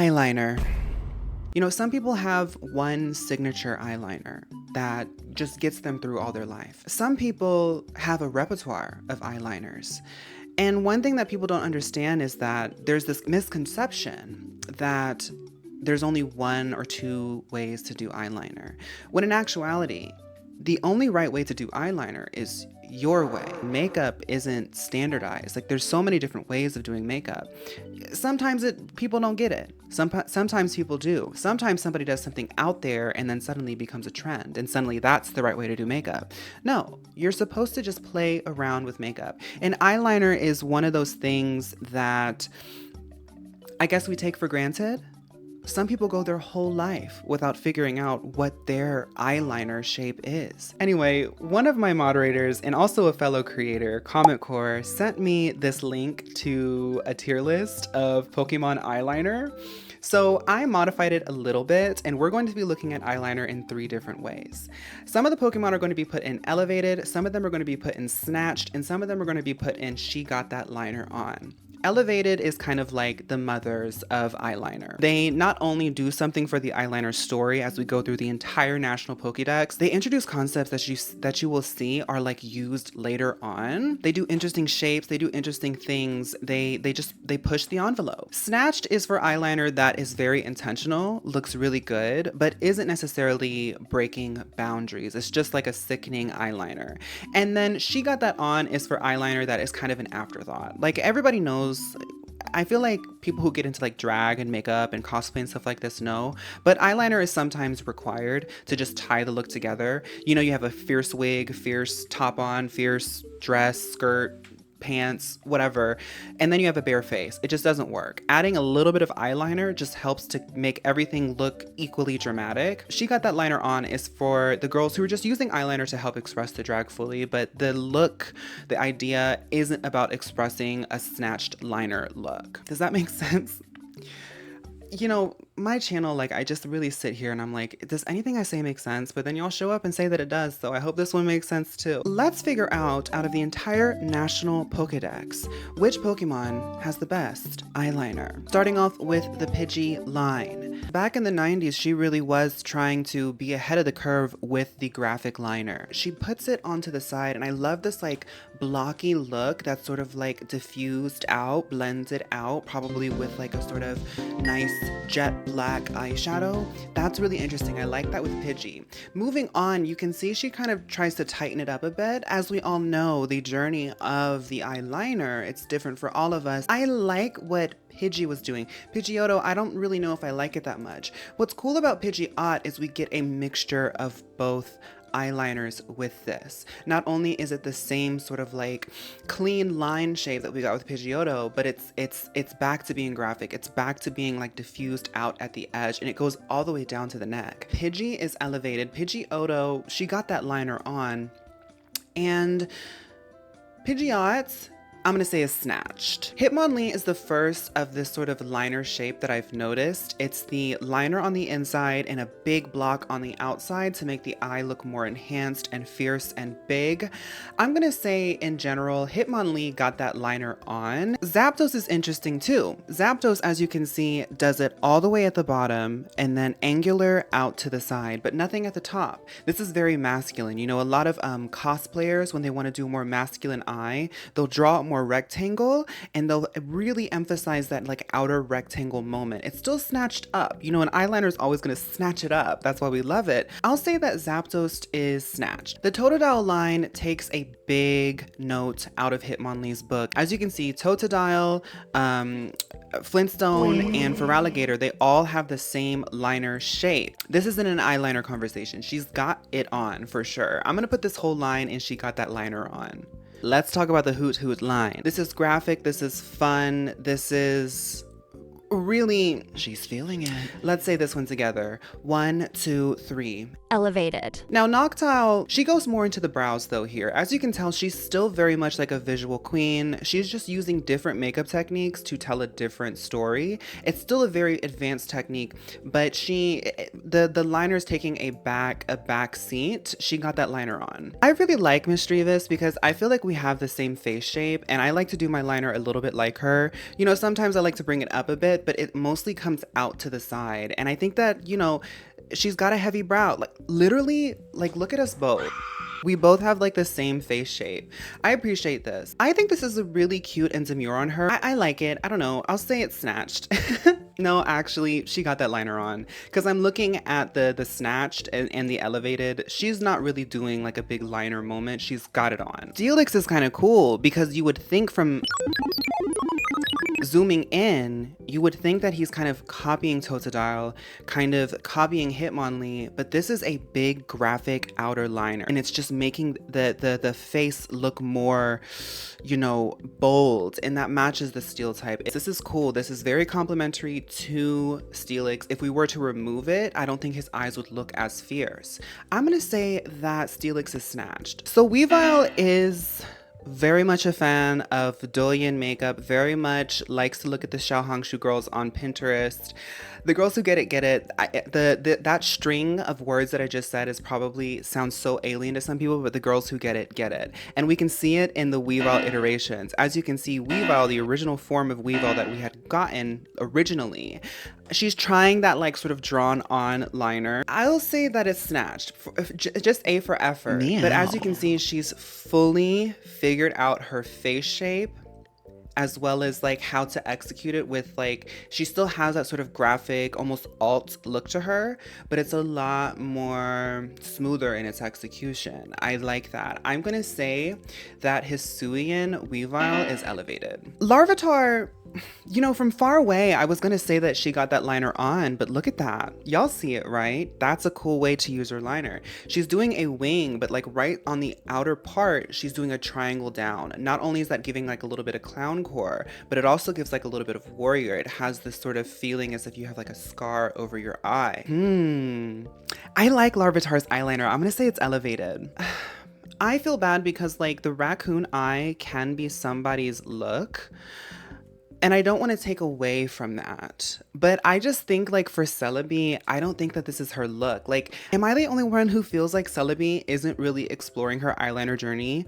Eyeliner. You know, some people have one signature eyeliner that just gets them through all their life. Some people have a repertoire of eyeliners. And one thing that people don't understand is that there's this misconception that there's only one or two ways to do eyeliner, when in actuality, the only right way to do eyeliner is your way. Makeup isn't standardized. Like, there's so many different ways of doing makeup. Sometimes people don't get it. Sometimes people do. Sometimes somebody does something out there and then suddenly becomes a trend and suddenly that's the right way to do makeup. No, you're supposed to just play around with makeup. And eyeliner is one of those things that I guess we take for granted. Some people go their whole life without figuring out what their eyeliner shape is. Anyway, one of my moderators and also a fellow creator, Comic Core, sent me this link to a tier list of Pokemon eyeliner. So I modified it a little bit, and we're going to be looking at eyeliner in 3 different ways. Some of the Pokemon are going to be put in elevated, some of them are going to be put in snatched, and some of them are going to be put in she got that liner on. Elevated is kind of like the mothers of eyeliner. They not only do something for the eyeliner story as we go through the entire national Pokédex, they introduce concepts that you will see are like used later on. They do interesting shapes, they do interesting things, they push the envelope. Snatched is for eyeliner that is very intentional, looks really good, but isn't necessarily breaking boundaries. It's just like a sickening eyeliner. And then She Got That On is for eyeliner that is kind of an afterthought. Like, everybody knows, I feel like people who get into like drag and makeup and cosplay and stuff like this know, but eyeliner is sometimes required to just tie the look together. You know, you have a fierce wig, fierce top on, fierce dress, skirt, pants, whatever, and then you have a bare face. It just doesn't work. Adding a little bit of eyeliner just helps to make everything look equally dramatic. She Got That Liner On is for the girls who are just using eyeliner to help express the drag fully, but the look, the idea isn't about expressing a snatched liner look. Does that make sense? You know, my channel, like, I just really sit here and I'm like, does anything I say make sense? But then y'all show up and say that it does, so I hope this one makes sense too. Let's figure out of the entire national Pokédex, which Pokemon has the best eyeliner. Starting off with the Pidgey line. Back in the 90s, she really was trying to be ahead of the curve with the graphic liner. She puts it onto the side, and I love this like blocky look that's sort of like diffused out, blended out, probably with like a sort of nice jet black eyeshadow. That's really interesting. I like that with Pidgey. Moving on, you can see she kind of tries to tighten it up a bit. As we all know, the journey of the eyeliner, it's different for all of us. I like what Pidgey was doing. Pidgeotto, I don't really know if I like it that much. What's cool about Pidgeot is we get a mixture of both eyeliners with this. Not only is it the same sort of like clean line shape that we got with Pidgeotto, but it's back to being graphic. It's back to being like diffused out at the edge, and it goes all the way down to the neck. Pidgey is elevated. Pidgeotto, she got that liner on, and Pidgeot, I'm gonna say is snatched. Hitmonlee is the first of this sort of liner shape that I've noticed. It's the liner on the inside and a big block on the outside to make the eye look more enhanced and fierce and big. I'm gonna say in general, Hitmonlee got that liner on. Zapdos is interesting too. Zapdos, as you can see, does it all the way at the bottom and then angular out to the side, but nothing at the top. This is very masculine. You know, a lot of cosplayers, when they want to do a more masculine eye, they'll draw more rectangle and they'll really emphasize that like outer rectangle moment. It's still snatched up. You know, an eyeliner is always going to snatch it up. That's why we love it. I'll say that Zapdos is snatched. The Totodile line takes a big note out of Hitmonlee's book. As you can see, Totodile, Flintstone, and Feraligatr, they all have the same liner shape. This isn't an eyeliner conversation. She's got it on for sure. I'm going to put this whole line and she got that liner on. Let's talk about the Hoothoot line. This is graphic, this is fun, this is really, she's feeling it. Let's say this one together. 1, 2, 3. elevated. Now Noctowl, she goes more into the brows though here. As you can tell, she's still very much like a visual queen. She's just using different makeup techniques to tell a different story. It's still a very advanced technique, but the liner's taking a back seat. She got that liner on. I really like Misdreavus because I feel like we have the same face shape, and I like to do my liner a little bit like her. You know, sometimes I like to bring it up a bit, but it mostly comes out to the side. And I think that, you know, she's got a heavy brow. Like literally, like look at us both. We both have like the same face shape. I appreciate this. I think this is a really cute and demure on her. I like it. I don't know. I'll say it's snatched. No, actually, she got that liner on because I'm looking at the snatched and the elevated. She's not really doing like a big liner moment. She's got it on. Steelix is kind of cool because you would think from zooming in, you would think that he's kind of copying Totodile, kind of copying Hitmonlee, but this is a big graphic outer liner and it's just making the face look more, you know, bold, and that matches the steel type. This is cool. This is very complimentary to Steelix. If we were to remove it, I don't think his eyes would look as fierce. I'm gonna say that Steelix is snatched. So Weavile is very much a fan of Douyin makeup, very much likes to look at the Xiaohongshu girls on Pinterest. The girls who get it. That string of words that I just said is probably sounds so alien to some people, but the girls who get it. And we can see it in the Weavile iterations. As you can see, Weavile, the original form of Weavile that we had gotten originally, she's trying that like sort of drawn on liner. I'll say that it's snatched, just A for effort. Meow. But as you can see, she's fully figured out her face shape, as well as like how to execute it with like, she still has that sort of graphic, almost alt look to her, but it's a lot more smoother in its execution. I like that. I'm gonna say that Hisuian Weavile is elevated. Larvitar, you know, from far away, I was gonna say that she got that liner on, but look at that. Y'all see it, right? That's a cool way to use her liner. She's doing a wing, but like right on the outer part, she's doing a triangle down. Not only is that giving like a little bit of clown core, but it also gives like a little bit of warrior. It has this sort of feeling as if you have like a scar over your eye. I like Larvitar's eyeliner. I'm gonna say it's elevated. I feel bad because like the raccoon eye can be somebody's look, and I don't want to take away from that. But I just think like for Celebi, I don't think that this is her look. Like, am I the only one who feels like Celebi isn't really exploring her eyeliner journey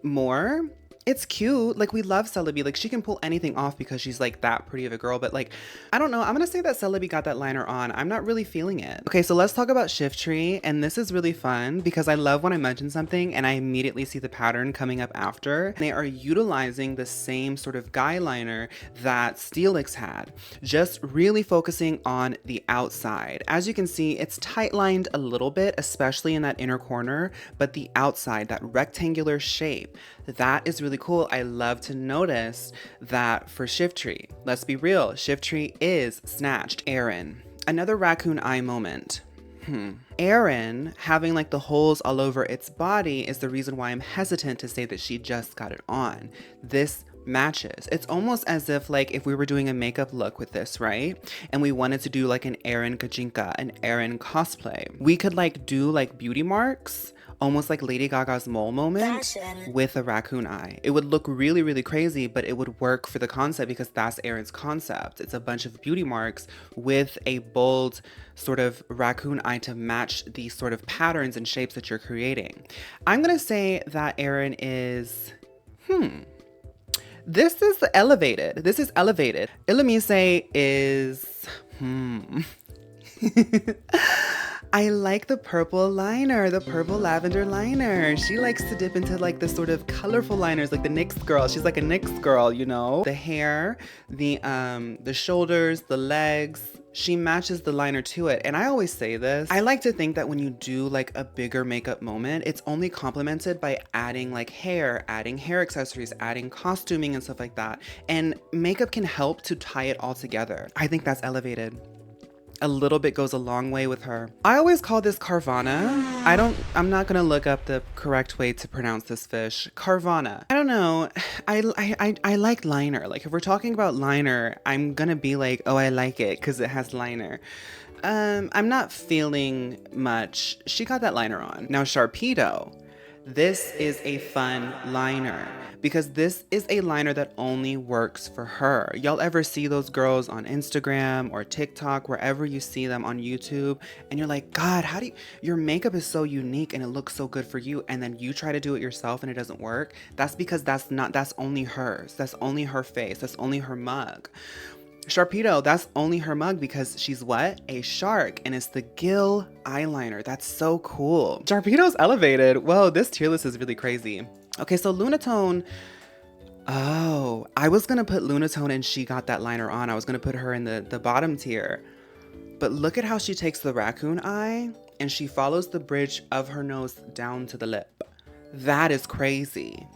more? It's cute. Like, we love Celebi. Like, she can pull anything off because she's like that pretty of a girl. But like, I don't know. I'm gonna say that Celebi got that liner on. I'm not really feeling it. Okay, so let's talk about Shiftry. And this is really fun because I love when I mention something and I immediately see the pattern coming up after. They are utilizing the same sort of guy liner that Steelix had, just really focusing on the outside. As you can see, it's tight lined a little bit, especially in that inner corner, but the outside, that rectangular shape, that is really cool. I love to notice that for Shiftry. Let's be real, Shiftry is snatched. Aron, another raccoon eye moment. Aron having like the holes all over its body is the reason why I'm hesitant to say that she just got it on. This matches. It's almost as if like if we were doing a makeup look with this, right? And we wanted to do like an Aron Gajinka, an Aron cosplay. We could like do like beauty marks, almost like Lady Gaga's mole moment with a raccoon eye. It would look really, really crazy, but it would work for the concept because that's Aron's concept. It's a bunch of beauty marks with a bold sort of raccoon eye to match the sort of patterns and shapes that you're creating. I'm gonna say that Aron is, this is elevated. This is elevated. Illumise is, I like the purple liner, the purple lavender liner. She likes to dip into like the sort of colorful liners, like the NYX girl. She's like a NYX girl, you know? The hair, the shoulders, the legs, she matches the liner to it. And I always say this, I like to think that when you do like a bigger makeup moment, it's only complemented by adding like hair, adding hair accessories, adding costuming and stuff like that. And makeup can help to tie it all together. I think that's elevated. A little bit goes a long way with her. I always call this Carvanha. I'm not gonna look up the correct way to pronounce this fish. Carvanha. I don't know. I like liner. Like if we're talking about liner, I'm gonna be like, oh, I like it because it has liner. I'm not feeling much. She got that liner on. Now Sharpedo. This is a fun liner because this is a liner that only works for her. Y'all ever see those girls on Instagram or TikTok, wherever you see them on YouTube, and you're like, God, how do you, your makeup is so unique and it looks so good for you, and then you try to do it yourself and it doesn't work? That's because that's only hers. That's only her face. That's only her mug. Sharpedo, that's only her mug because she's what? A shark, and it's the gill eyeliner. That's so cool. Sharpedo's elevated. Whoa, this tier list is really crazy. Okay, so Lunatone. Oh, I was gonna put Lunatone and she got that liner on. I was gonna put her in the bottom tier. But look at how she takes the raccoon eye and she follows the bridge of her nose down to the lip. That is crazy.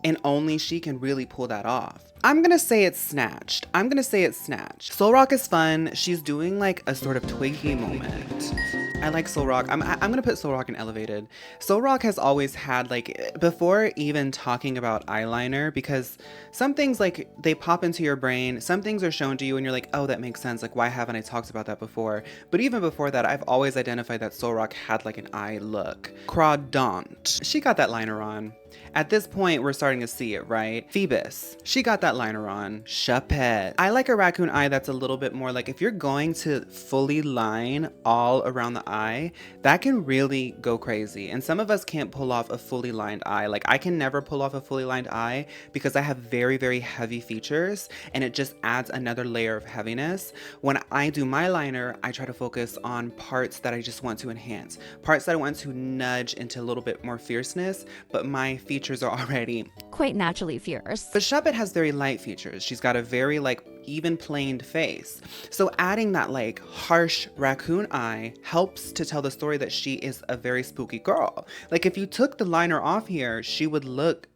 And only she can really pull that off. I'm gonna say it's snatched. Solrock is fun. She's doing like a sort of Twiggy moment. I like Solrock. I'm gonna put Solrock in elevated. Solrock has always had, like, before even talking about eyeliner, because some things, like, they pop into your brain, some things are shown to you and you're like, oh, that makes sense. Like, why haven't I talked about that before? But even before that, I've always identified that Solrock had like an eye look. Crawdaunt. She got that liner on. At this point, we're starting to see it, right? Phoebus, she got that liner on. Shuppet. I like a raccoon eye that's a little bit more like, if you're going to fully line all around the eye, that can really go crazy. And some of us can't pull off a fully lined eye. Like, I can never pull off a fully lined eye because I have very, very heavy features and it just adds another layer of heaviness. When I do my liner, I try to focus on parts that I just want to enhance, parts that I want to nudge into a little bit more fierceness, but my features are already quite naturally fierce. But Shuppet has very light features. She's got a very like even planed face. So adding that like harsh raccoon eye helps to tell the story that she is a very spooky girl. Like, if you took the liner off here, she would look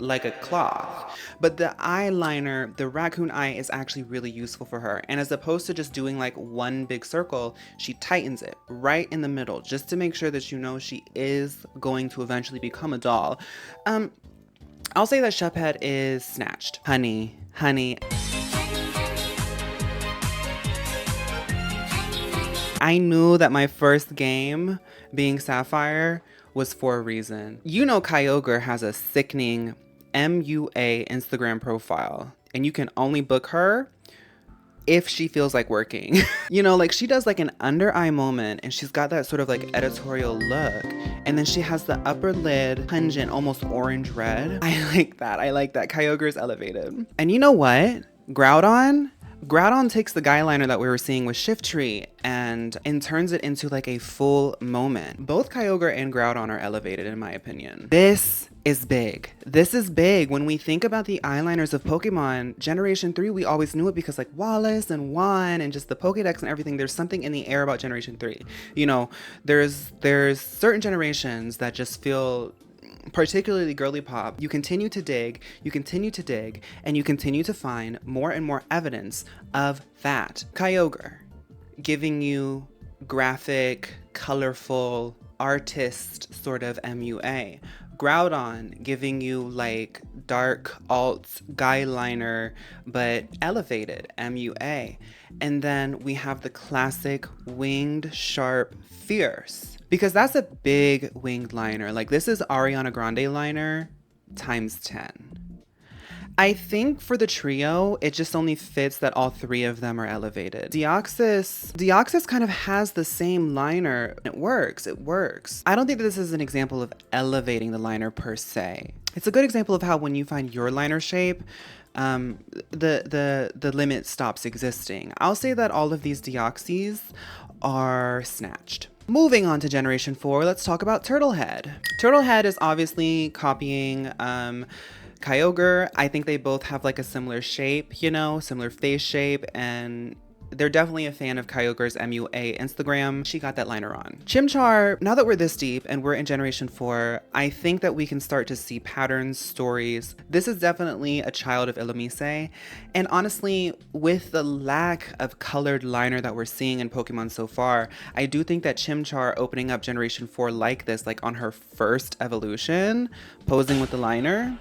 like a cloth. But the eyeliner, the raccoon eye, is actually really useful for her. And as opposed to just doing like one big circle, she tightens it right in the middle just to make sure that you know she is going to eventually become a doll. I'll say that Shuppet is snatched. Honey. I knew that my first game, being Sapphire, was for a reason. You know Kyogre has a sickening MUA Instagram profile, and you can only book her if she feels like working. You know, like, she does like an under eye moment and she's got that sort of like editorial look, and then she has the upper lid pungent, almost orange red. I like that. Kyogre's elevated. And you know what? Groudon takes the guy liner that we were seeing with Shiftry and turns it into like a full moment. Both Kyogre and Groudon are elevated in my opinion. This is big. When we think about the eyeliners of Pokemon, Generation 3, we always knew it because like Wallace and Juan and just the Pokedex and everything, there's something in the air about Generation 3. You know, there's certain generations that just feel, particularly girly pop, you continue to dig, and you continue to find more and more evidence of that. Kyogre, giving you graphic, colorful, artist sort of MUA. Groudon, giving you like dark alt guy liner, but elevated MUA. And then we have the classic winged, sharp, fierce. Because that's a big winged liner. Like, this is Ariana Grande liner times 10. I think for the trio, it just only fits that all three of them are elevated. Deoxys kind of has the same liner. It works. I don't think that this is an example of elevating the liner per se. It's a good example of how when you find your liner shape, the limit stops existing. I'll say that all of these Deoxys are snatched. Moving on to Generation 4, let's talk about Turtlehead. Turtlehead is obviously copying Kyogre. I think they both have like a similar shape, you know, similar face shape, and they're definitely a fan of Kyogre's MUA Instagram. She got that liner on. Chimchar, now that we're this deep and we're in Generation 4, I think that we can start to see patterns, stories. This is definitely a child of Illumise. And honestly, with the lack of colored liner that we're seeing in Pokemon so far, I do think that Chimchar opening up Generation 4 like this, like on her first evolution, posing with the liner,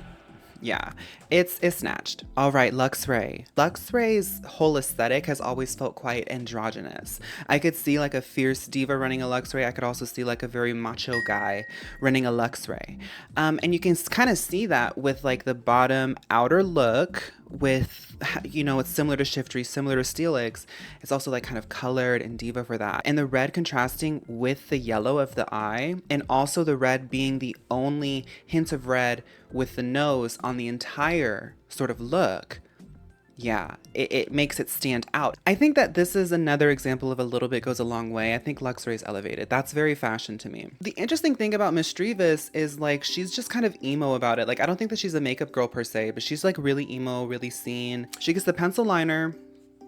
Yeah, it's snatched. All right, Luxray. Luxray's whole aesthetic has always felt quite androgynous. I could see like a fierce diva running a Luxray. I could also see like a very macho guy running a Luxray. And you can kind of see that with like the bottom outer look with, you know, it's similar to Shiftry, similar to Steelix. It's also like kind of colored and diva for that. And the red contrasting with the yellow of the eye, and also the red being the only hint of red with the nose on the entire sort of look. Yeah, it makes it stand out. I think that this is another example of a little bit goes a long way. I think Luxray's elevated. That's very fashion to me. The interesting thing about Misdreavus is like, she's just kind of emo about it. Like, I don't think that she's a makeup girl per se, but she's like really emo, really seen. She gets the pencil liner,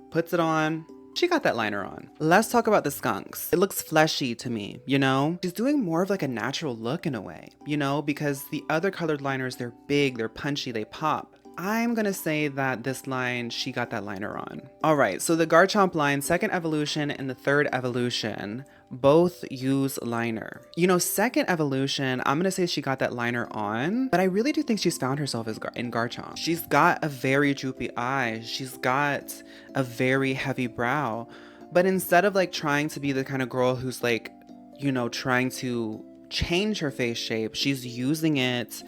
puts it on. She got that liner on. Let's talk about the skunks. It looks fleshy to me, you know? She's doing more of like a natural look in a way, you know? Because the other colored liners, they're big, they're punchy, they pop. I'm gonna say that this line, she got that liner on. All right, so the Garchomp line, second evolution and the third evolution, both use liner. You know, second evolution, I'm gonna say she got that liner on, but I really do think she's found herself in Garchomp. She's got a very droopy eye. She's got a very heavy brow, but instead of like trying to be the kind of girl who's like, you know, trying to change her face shape, she's using it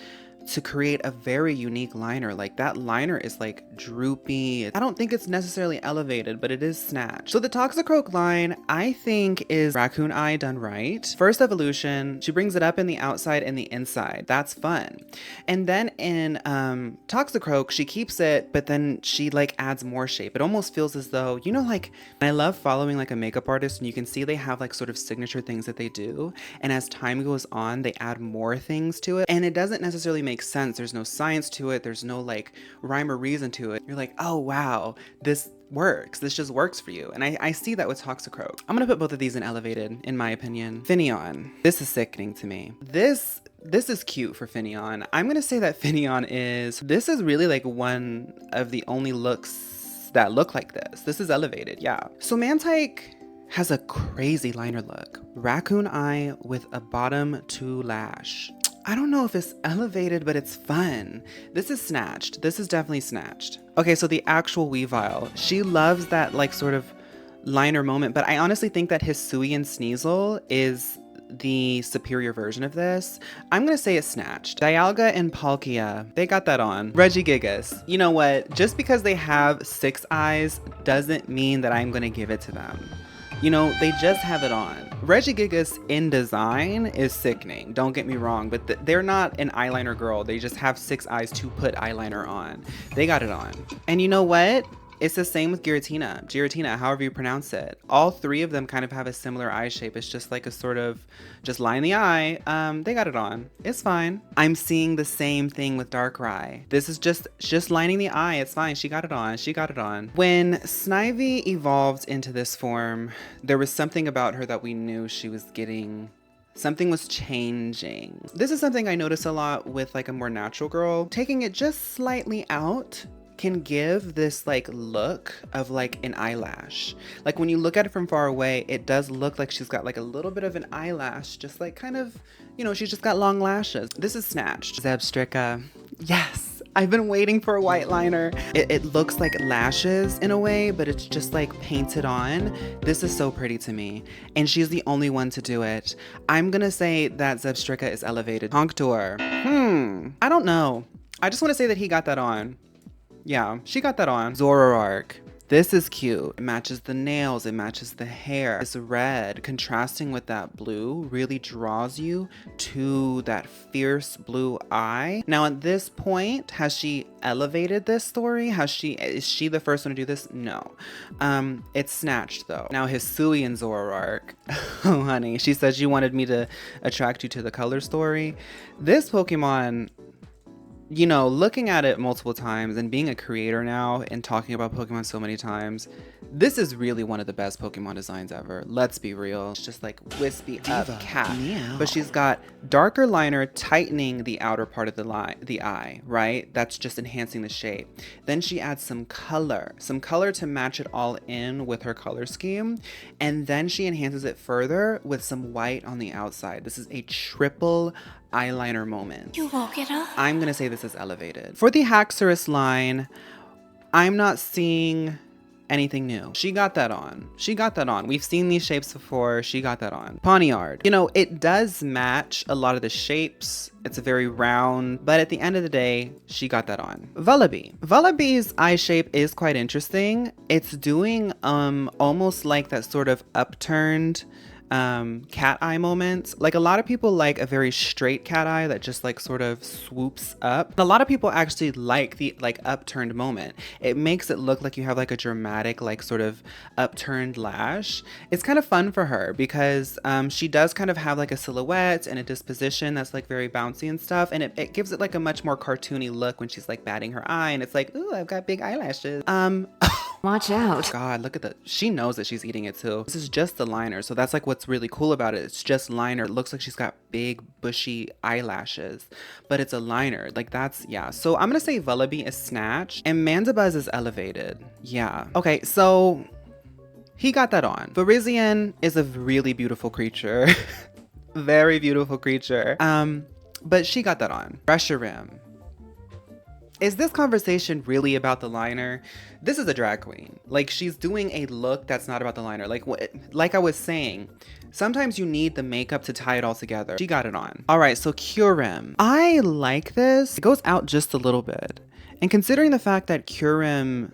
to create a very unique liner. Like that liner is like droopy. I don't think it's necessarily elevated, but it is snatched. So the Toxicroak line, I think, is raccoon eye done right. First evolution, she brings it up in the outside and the inside. That's fun. And then in Toxicroak, she keeps it, but then she like adds more shape. It almost feels as though, you know, like, I love following like a makeup artist and you can see they have like sort of signature things that they do. And as time goes on, they add more things to it. And it doesn't necessarily make sense. There's no science to it. There's no like rhyme or reason to it. You're like, oh wow, this works. This just works for you. And I see that with Toxicroak. I'm gonna put both of these in elevated, in my opinion. Finneon. This is sickening to me. This is cute for Finneon. I'm gonna say that Finneon this is really like one of the only looks that look like this. This is elevated, yeah. So Mantike has a crazy liner look. Raccoon eye with a bottom two lash. I don't know if it's elevated, but it's fun. This is snatched. This is definitely snatched. Okay, so the actual Weavile. She loves that like sort of liner moment, but I honestly think that Hisuian Sneasel is the superior version of this. I'm gonna say it's snatched. Dialga and Palkia, they got that on. Regigigas, you know what? Just because they have 6 eyes doesn't mean that I'm gonna give it to them. You know, they just have it on. Regigigas in design is sickening, don't get me wrong, but they're not an eyeliner girl. They just have 6 eyes to put eyeliner on. They got it on. And you know what? It's the same with Giratina, however you pronounce it. All 3 of them kind of have a similar eye shape. It's just like a sort of, just line the eye. They got it on. It's fine. I'm seeing the same thing with Darkrai. This is just lining the eye. It's fine. She got it on. She got it on. When Snivy evolved into this form, there was something about her that we knew she was getting. Something was changing. This is something I notice a lot with like a more natural girl. Taking it just slightly out can give this like look of like an eyelash. Like when you look at it from far away, it does look like she's got like a little bit of an eyelash, just like kind of, you know, she's just got long lashes. This is snatched. Zebstrika. Yes, I've been waiting for a white liner. It looks like lashes in a way, but it's just like painted on. This is so pretty to me. And she's the only one to do it. I'm gonna say that Zebstrika is elevated. Honktor. I don't know. I just want to say that he got that on. Yeah, she got that on. Zoroark. This is cute. It matches the nails, it matches the hair. This red contrasting with that blue really draws you to that fierce blue eye. Now at this point, has she elevated this story? Is she the first one to do this? No. It's snatched though. Now Hisuian Zoroark. Oh honey, she said she wanted me to attract you to the color story. This Pokemon, you know, looking at it multiple times and being a creator now and talking about Pokemon so many times, this is really one of the best Pokemon designs ever. Let's be real. It's just like wispy up cat. Meow. But she's got darker liner tightening the outer part of the eye, right? That's just enhancing the shape. Then she adds some color to match it all in with her color scheme. And then she enhances it further with some white on the outside. This is a triple eyeliner moment. You woke it up? I'm gonna say this is elevated. For the Haxorus line, I'm not seeing anything new. She got that on. She got that on. We've seen these shapes before. She got that on. Pawniard. You know, it does match a lot of the shapes. It's a very round, but at the end of the day, she got that on. Vullaby. Vullaby's eye shape is quite interesting. It's doing almost like that sort of upturned cat eye moments. Like a lot of people like a very straight cat eye that just like sort of swoops up. A lot of people actually like the like upturned moment. It makes it look like you have like a dramatic like sort of upturned lash. It's kind of fun for her because she does kind of have like a silhouette and a disposition that's like very bouncy and stuff, and it gives it like a much more cartoony look when she's like batting her eye and it's like, ooh, I've got big eyelashes. Watch out. God, look at the, she knows that she's eating it too. This is just the liner. So that's like what's really cool about it. It's just liner. It looks like she's got big bushy eyelashes, but it's a liner. Like that's, yeah. So I'm going to say Vullaby is snatched and Mandibuzz is elevated. Yeah. Okay. So he got that on. Virizion is a really beautiful creature. Very beautiful creature. But she got that on. Reshiram. Is this conversation really about the liner? This is a drag queen. Like she's doing a look that's not about the liner. Like I was saying, sometimes you need the makeup to tie it all together. She got it on. All right, so Kyurem. I like this. It goes out just a little bit. And considering the fact that Kyurem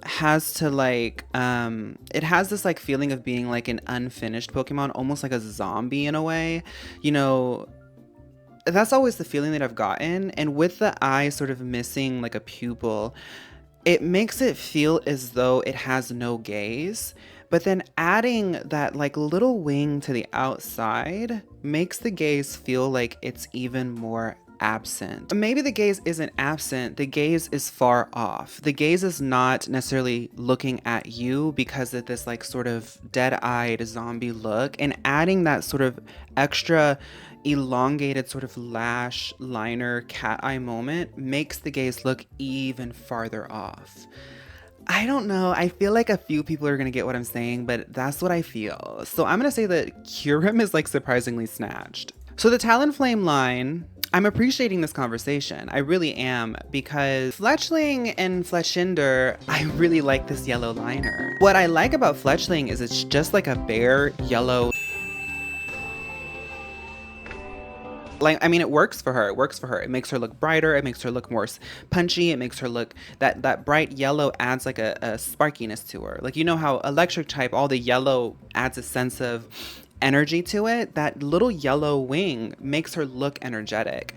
has to like, it has this like feeling of being like an unfinished Pokemon, almost like a zombie in a way, you know, that's always the feeling that I've gotten. And with the eye sort of missing like a pupil, it makes it feel as though it has no gaze. But then adding that like little wing to the outside makes the gaze feel like it's even more absent. Maybe the gaze isn't absent, the gaze is far off. The gaze is not necessarily looking at you because of this like sort of dead-eyed zombie look, and adding that sort of extra elongated sort of lash liner cat eye moment makes the gaze look even farther off. I don't know. I feel like a few people are gonna get what I'm saying, but that's what I feel. So I'm gonna say that Kyurem is like surprisingly snatched. So the Talonflame line, I'm appreciating this conversation. I really am, because Fletchling and Fletchinder, I really like this yellow liner. What I like about Fletchling is it's just like a bare yellow. Like, I mean, it works for her. It works for her. It makes her look brighter. It makes her look more punchy. It makes her look, that bright yellow adds like a sparkiness to her. Like, you know how electric type, all the yellow adds a sense of energy to it. That little yellow wing makes her look energetic.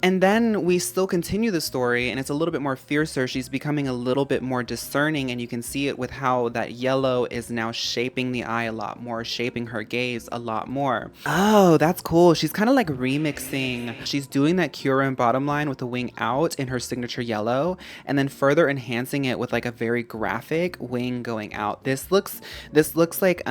And then we still continue the story and it's a little bit more fiercer. She's becoming a little bit more discerning, and you can see it with how that yellow is now shaping the eye a lot more, shaping her gaze a lot more. Oh, that's cool. She's kind of like remixing. She's doing that Kyurem bottom line with the wing out in her signature yellow, and then further enhancing it with like a very graphic wing going out. This looks like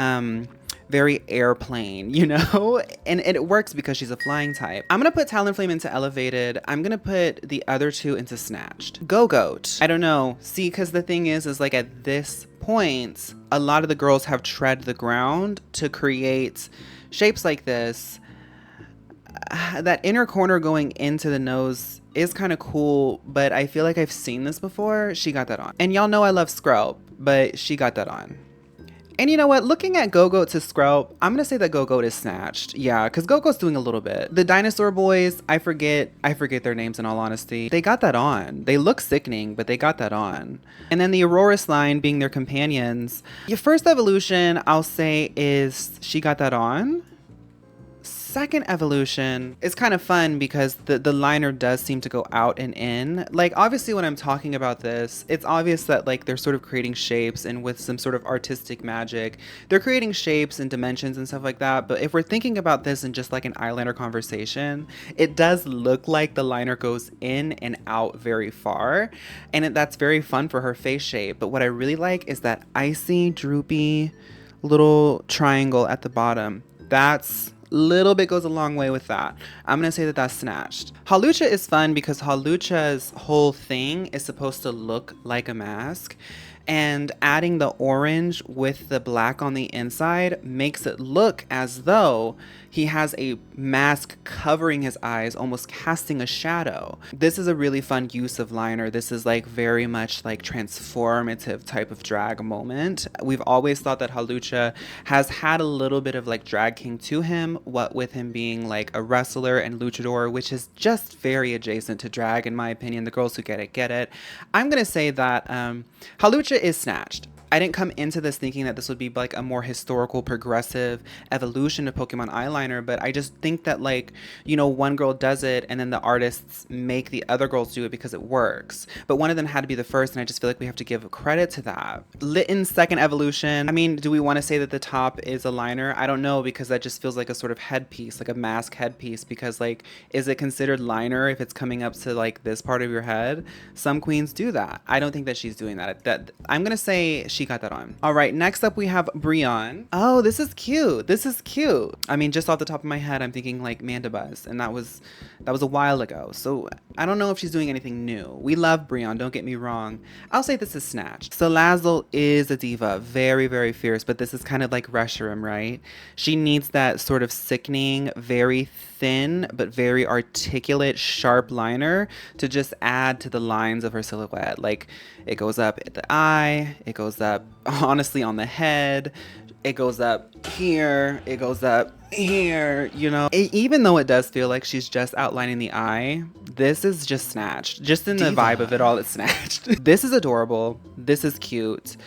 very airplane, you know? And it works because she's a flying type. I'm gonna put Talonflame into elevated. I'm gonna put the other two into snatched. Go-Goat. I don't know. See, because the thing is like at this point, a lot of the girls have tread the ground to create shapes like this. That inner corner going into the nose is kind of cool, but I feel like I've seen this before. She got that on. And y'all know I love Skrelp, but she got that on. And you know what? Looking at Go-Goat to Skrelp, I'm going to say that Go-Goat is snatched. Yeah, because Go-Goat's doing a little bit. The dinosaur boys, I forget their names in all honesty. They got that on. They look sickening, but they got that on. And then the Aurorus line being their companions. Your first evolution, I'll say, is she got that on. Second evolution is kind of fun because the liner does seem to go out and in. Like, obviously when I'm talking about this, it's obvious that like they're sort of creating shapes, and with some sort of artistic magic, they're creating shapes and dimensions and stuff like that. But if we're thinking about this in just like an eyeliner conversation, it does look like the liner goes in and out very far, and that's very fun for her face shape. But what I really like is that icy, droopy little triangle at the bottom. That's little bit goes a long way with that. I'm gonna say that that's snatched. Hawlucha is fun because Hawlucha's whole thing is supposed to look like a mask, And adding the orange with the black on the inside makes it look as though he has a mask covering his eyes, almost casting a shadow. This is a really fun use of liner. This is like very much like transformative type of drag moment. We've always thought that Hawlucha has had a little bit of like drag king to him, what with him being like a wrestler and luchador, which is just very adjacent to drag in my opinion. The girls who get it, get it. I'm gonna say that Hawlucha is snatched. I didn't come into this thinking that this would be like a more historical, progressive evolution of Pokemon eyeliner, but I just think that like, you know, one girl does it and then the artists make the other girls do it because it works. But one of them had to be the first, and I just feel like we have to give credit to that. Litten's second evolution. I mean, do we want to say that the top is a liner? I don't know, because that just feels like a sort of headpiece, like a mask headpiece, because like, is it considered liner if it's coming up to like this part of your head? Some queens do that. I don't think that she's doing that. I'm gonna say she got that on. All right, next up we have Brionne. Oh, this is cute. This is cute. I mean, just off the top of my head, I'm thinking like Mandibuzz, and that was a while ago. So I don't know if she's doing anything new. We love Brionne, don't get me wrong. I'll say this is snatched. Salazzle is a diva, very, very fierce, but this is kind of like Reshiram, right? She needs that sort of sickening, very thin, but very articulate, sharp liner to just add to the lines of her silhouette. Like, it goes up at the eye, it goes up honestly on the head, it goes up here, it goes up here, you know. Even though it does feel like she's just outlining the eye, this is just snatched. Just in the vibe of it all, it's snatched. This is adorable. This is cute.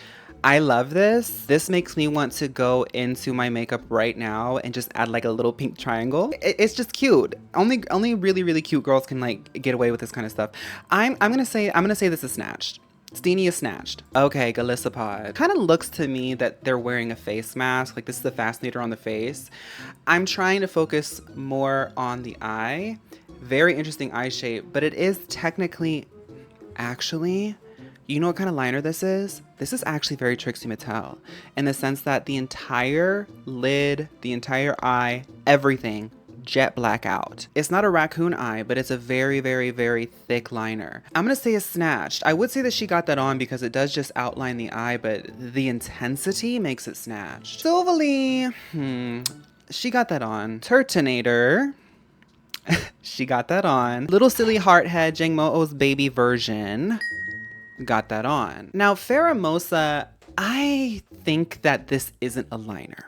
I love this. This makes me want to go into my makeup right now and just add like a little pink triangle. It's just cute. Only really, really cute girls can like get away with this kind of stuff. I'm gonna say this is snatched. Steenie is snatched. Okay, Golisopod. Kind of looks to me that they're wearing a face mask. Like, this is the fascinator on the face. I'm trying to focus more on the eye. Very interesting eye shape, but it is technically, actually, you know what kind of liner this is? This is actually very Trixie Mattel in the sense that the entire lid, the entire eye, everything jet black out. It's not a raccoon eye, but it's a very, very, very thick liner. I'm gonna say it's snatched. I would say that she got that on because it does just outline the eye, but the intensity makes it snatched. Silvally, she got that on. Turtonator, she got that on. Little Silly Hearthead, Jangmo-o's baby version, got that on. Now, Pheromosa, I think that this isn't a liner.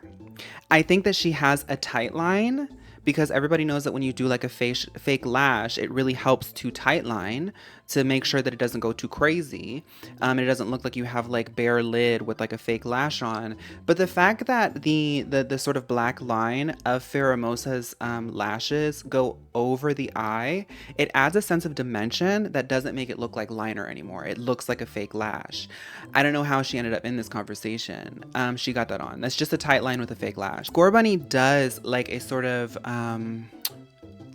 I think that she has a tight line, because everybody knows that when you do like a fake lash, it really helps to tight line to make sure that it doesn't go too crazy. And it doesn't look like you have like bare lid with like a fake lash on. But the fact that the sort of black line of Pheromosa's lashes go over the eye, it adds a sense of dimension that doesn't make it look like liner anymore. It looks like a fake lash. I don't know how she ended up in this conversation. She got that on. That's just a tight line with a fake lash. Scorbunny does like a sort of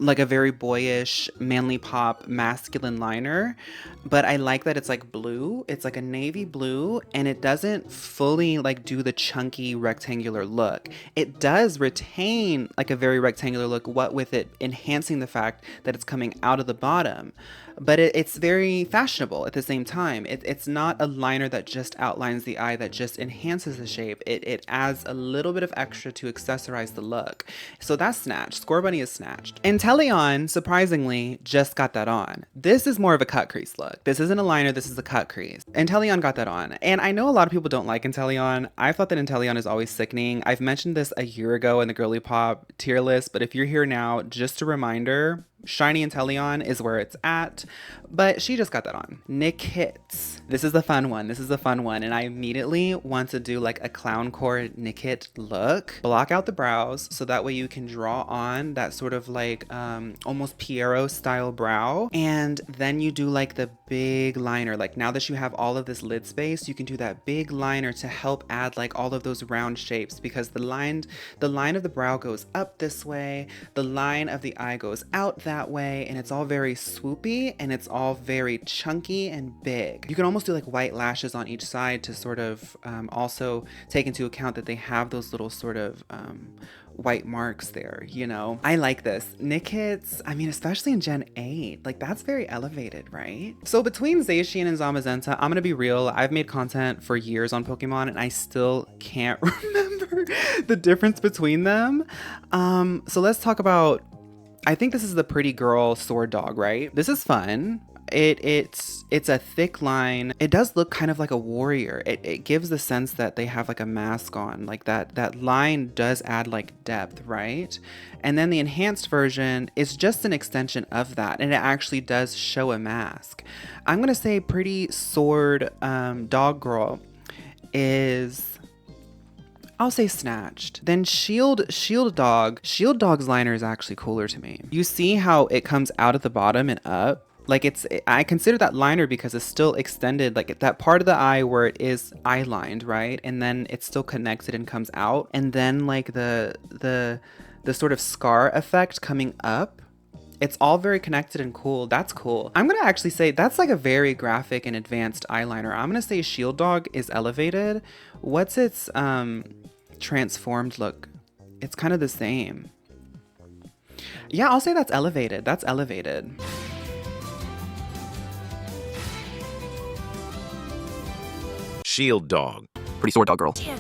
like a very boyish, manly pop, masculine liner, but I like that it's like blue. It's like a navy blue, and it doesn't fully like do the chunky rectangular look. It does retain like a very rectangular look, what with it enhancing the fact that it's coming out of the bottom. But it's very fashionable at the same time. It's not a liner that just outlines the eye, that just enhances the shape. It adds a little bit of extra to accessorize the look. So that's snatched. Scorbunny is snatched. Inteleon, surprisingly, just got that on. This is more of a cut crease look. This isn't a liner, this is a cut crease. Inteleon got that on. And I know a lot of people don't like Inteleon. I thought that Inteleon is always sickening. I've mentioned this a year ago in the Girly Pop tier list, but if you're here now, just a reminder, Shiny Inteleon is where it's at, but she just got that on. Nikit. This is the fun one. This is the fun one. And I immediately want to do like a clown core Nikit look. Block out the brows so that way you can draw on that sort of like almost Pierrot style brow. And then you do like the big liner. Like now that you have all of this lid space, you can do that big liner to help add like all of those round shapes, because the line of the brow goes up this way. The line of the eye goes out that way, and it's all very swoopy, and it's all very chunky and big. You can almost do like white lashes on each side to sort of also take into account that they have those little sort of white marks there, you know? I like this. Nickits, I mean, especially in Gen 8, like that's very elevated, right? So between Zacian and Zamazenta, I'm gonna be real, I've made content for years on Pokemon and I still can't remember the difference between them. So let's talk about, I think this is the pretty girl sword dog, right? This is fun. It's a thick line. It does look kind of like a warrior. It gives the sense that they have like a mask on, like that line does add like depth, right? And then the enhanced version is just an extension of that, and it actually does show a mask. I'm gonna say pretty sword dog girl is, I'll say snatched. Then shield dog's liner is actually cooler to me. You see how it comes out at the bottom and up? Like I consider that liner because it's still extended, like that part of the eye where it is eye lined, right? And then it's still connected and comes out. And then like the sort of scar effect coming up, it's all very connected and cool. That's cool. I'm gonna actually say that's like a very graphic and advanced eyeliner. I'm gonna say Shield Dog is elevated. What's its transformed look? It's kind of the same. Yeah, I'll say that's elevated. That's elevated. Shield Dog. Pretty sword dog girl. Tim.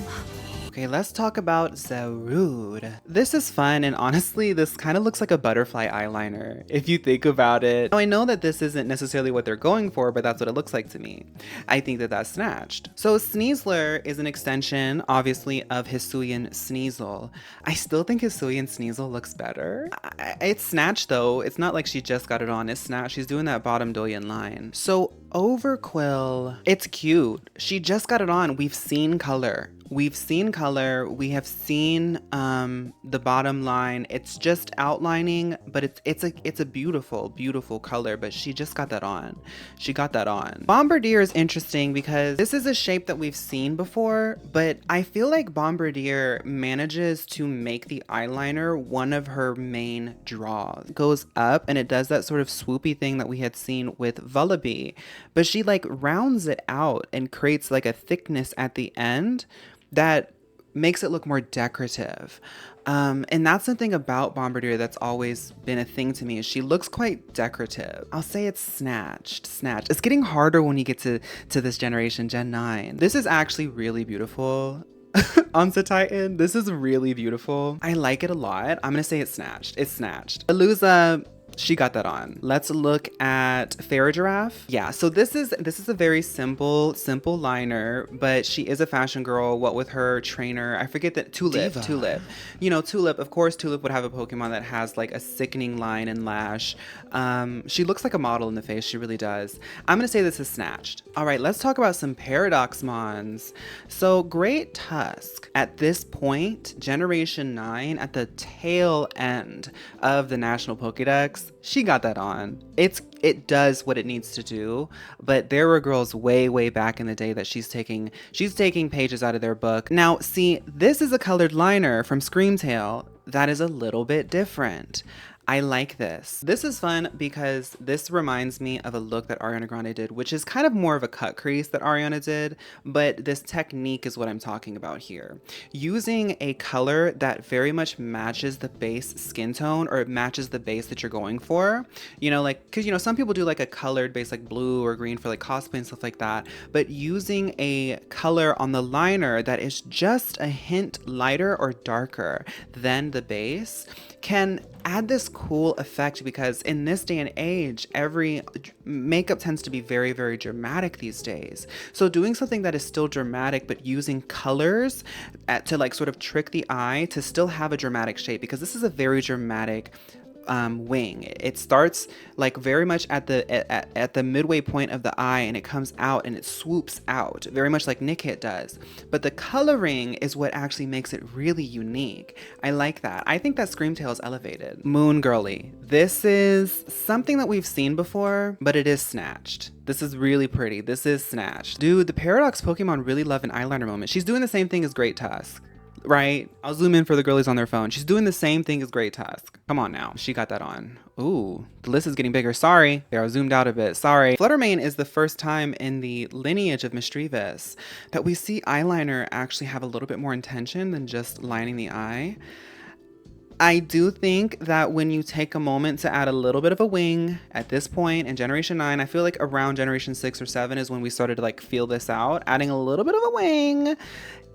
Okay, let's talk about Zarude. This is fun, and honestly, this kind of looks like a butterfly eyeliner, if you think about it. Now, I know that this isn't necessarily what they're going for, but that's what it looks like to me. I think that that's snatched. So Sneasler is an extension, obviously, of Hisuian Sneasel. I still think Hisuian Sneasel looks better. It's snatched, though. It's not like she just got it on. It's snatched. She's doing that bottom Doyen line. So Overquill, it's cute. She just got it on. We've seen color. We have seen the bottom line. It's just outlining, but it's a beautiful, beautiful color, but she just got that on. She got that on. Bombardier is interesting because this is a shape that we've seen before, but I feel like Bombardier manages to make the eyeliner one of her main draws. It goes up and it does that sort of swoopy thing that we had seen with Vullaby, but she like rounds it out and creates like a thickness at the end that makes it look more decorative. And that's the thing about Bombardier that's always been a thing to me, is she looks quite decorative. I'll say it's snatched. It's getting harder when you get to this generation, Gen 9. This is actually really beautiful. Onsa Titan, this is really beautiful. I like it a lot. I'm gonna say it's snatched. It's snatched. Aluza, she got that on. Let's look at Farigiraffe. Yeah, so this is a very simple liner, but she is a fashion girl. What with her trainer, I forget that Tulip. You know, Tulip, of course, Tulip would have a Pokemon that has like a sickening line and lash. She looks like a model in the face, she really does. I'm gonna say this is snatched. All right, let's talk about some Paradoxmons. So Great Tusk, at this point, Generation 9, at the tail end of the National Pokédex, she got that on. It does what it needs to do, but there were girls way back in the day that she's taking pages out of their book. Now, see, this is a colored liner from Screamtail that is a little bit different. I like this. This is fun because this reminds me of a look that Ariana Grande did, which is kind of more of a cut crease that Ariana did, but this technique is what I'm talking about here. Using a color that very much matches the base skin tone, or it matches the base that you're going for. You know, like, cause you know, some people do like a colored base like blue or green for like cosplay and stuff like that, but using a color on the liner that is just a hint lighter or darker than the base can add this cool effect, because in this day and age, every makeup tends to be very dramatic these days. So doing something that is still dramatic but using colors to like sort of trick the eye to still have a dramatic shape, because this is a very dramatic wing. It starts like very much at the midway point of the eye, and it comes out and it swoops out very much like Nickit does, but the coloring is what actually makes it really unique. I like that. I think that Screamtail is elevated. Moon Girly, this is something that we've seen before, but it is snatched. This is really pretty. This is snatched. Dude, the Paradox Pokemon really love an eyeliner moment. She's doing the same thing as Great Tusk. right? I'll zoom in for the girlies on their phone. She's doing the same thing as Great Tusk. Come on now. She got that on. Ooh, the list is getting bigger. Sorry. They are zoomed out a bit. Sorry. Flutter Mane is the first time in the lineage of Misdreavus that we see eyeliner actually have a little bit more intention than just lining the eye. I do think that when you take a moment to add a little bit of a wing at this point in Generation 9, I feel like around Generation 6 or 7 is when we started to like feel this out. Adding a little bit of a wing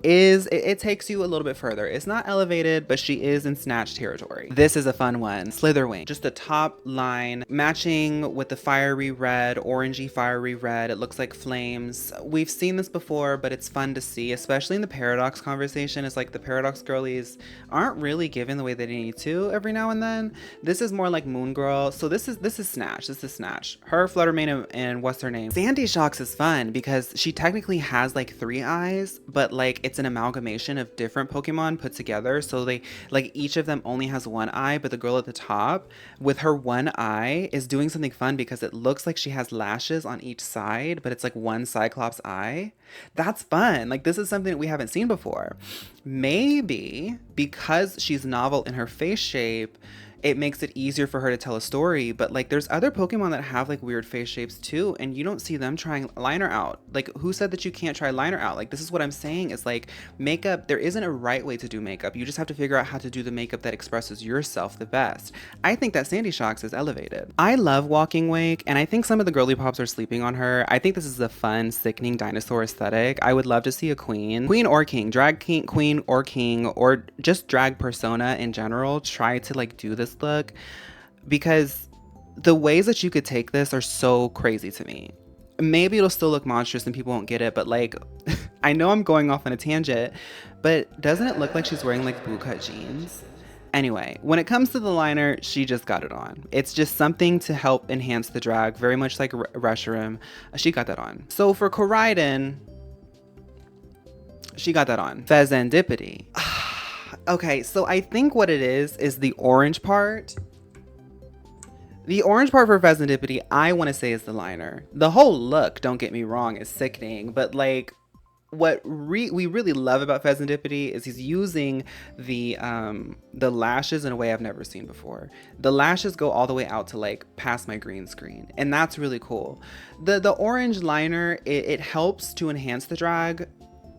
it takes you a little bit further. It's not elevated, but she is in snatch territory. This is a fun one. Slither Wing. Just the top line matching with the fiery red, orangey fiery red. It looks like flames. We've seen this before, but it's fun to see, especially in the Paradox conversation. It's like the Paradox girlies aren't really given the way they need to every now and then. This is more like Moon Girl. So this is Snatch. This is Snatch. Her, Flutter Mane, and what's her name? Sandy Shocks is fun because she technically has like 3 eyes, but like it's an amalgamation of different Pokemon put together. So they like each of them only has 1 eye, but the girl at the top with her 1 eye is doing something fun because it looks like she has lashes on each side, but it's like 1 Cyclops eye. That's fun. Like this is something that we haven't seen before. Maybe because she's novel in her face shape, it makes it easier for her to tell a story, but like there's other Pokemon that have like weird face shapes too, and you don't see them trying liner out. Like who said that you can't try liner out? Like this is what I'm saying is like makeup, there isn't a right way to do makeup. You just have to figure out how to do the makeup that expresses yourself the best. I think that Sandy Shocks is elevated. I love Walking Wake, and I think some of the girly pops are sleeping on her. I think this is a fun, sickening dinosaur aesthetic. I would love to see a queen or king, drag king, queen or king, or just drag persona in general try to like do this look, because the ways that you could take this are so crazy to me. Maybe it'll still look monstrous and people won't get it, but like I know I'm going off on a tangent, but doesn't it look like she's wearing like bootcut jeans? Anyway, when it comes to the liner, she just got it on. It's just something to help enhance the drag, very much like Reshiram. She got that on. So for Koraidon, she got that on. Fezandipity. Okay, so I think what it is the orange part. The orange part for Fezandipity, I want to say is the liner. The whole look, don't get me wrong, is sickening, but like what we really love about Fezandipity is he's using the lashes in a way I've never seen before. The lashes go all the way out to like past my green screen, and that's really cool. The orange liner, it helps to enhance the drag,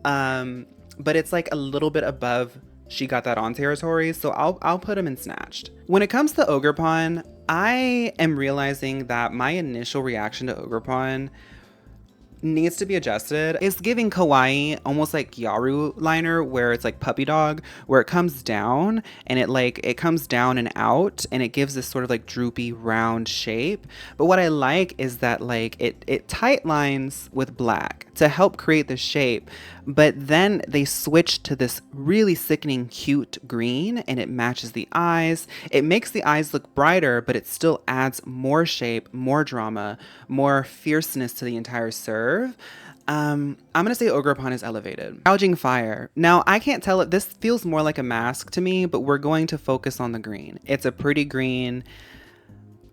but it's like a little bit above she got that on territory, so I'll put him in Snatched. When it comes to Ogerpon, I am realizing that my initial reaction to Ogerpon needs to be adjusted. It's giving kawaii, almost like Gyaru liner, where it's like puppy dog, where it comes down and it comes down and out, and it gives this sort of like droopy round shape. But what I like is that like it tight lines with black to help create the shape, but then they switch to this really sickening cute green, and it matches the eyes. It makes the eyes look brighter, but it still adds more shape, more drama, more fierceness to the entire serve. I'm gonna say Ogerpon is elevated. Gouging Fire. Now I can't tell it. This feels more like a mask to me, but we're going to focus on the green. It's a pretty green,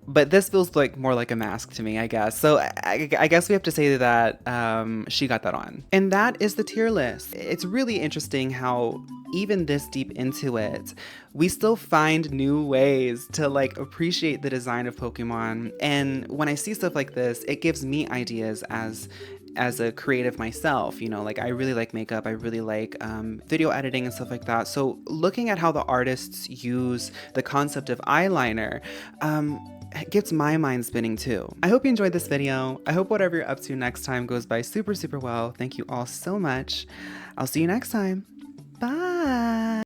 but this feels like more like a mask to me, I guess. So I guess we have to say that she got that on. And that is the tier list. It's really interesting how even this deep into it, we still find new ways to like appreciate the design of Pokemon. And when I see stuff like this, it gives me ideas as a creative myself. You know, like I really like makeup, I really like video editing and stuff like that. So looking at how the artists use the concept of eyeliner, it gets my mind spinning too. I hope you enjoyed this video. I hope whatever you're up to next time goes by super, super well. Thank you all so much. I'll see you next time. Bye.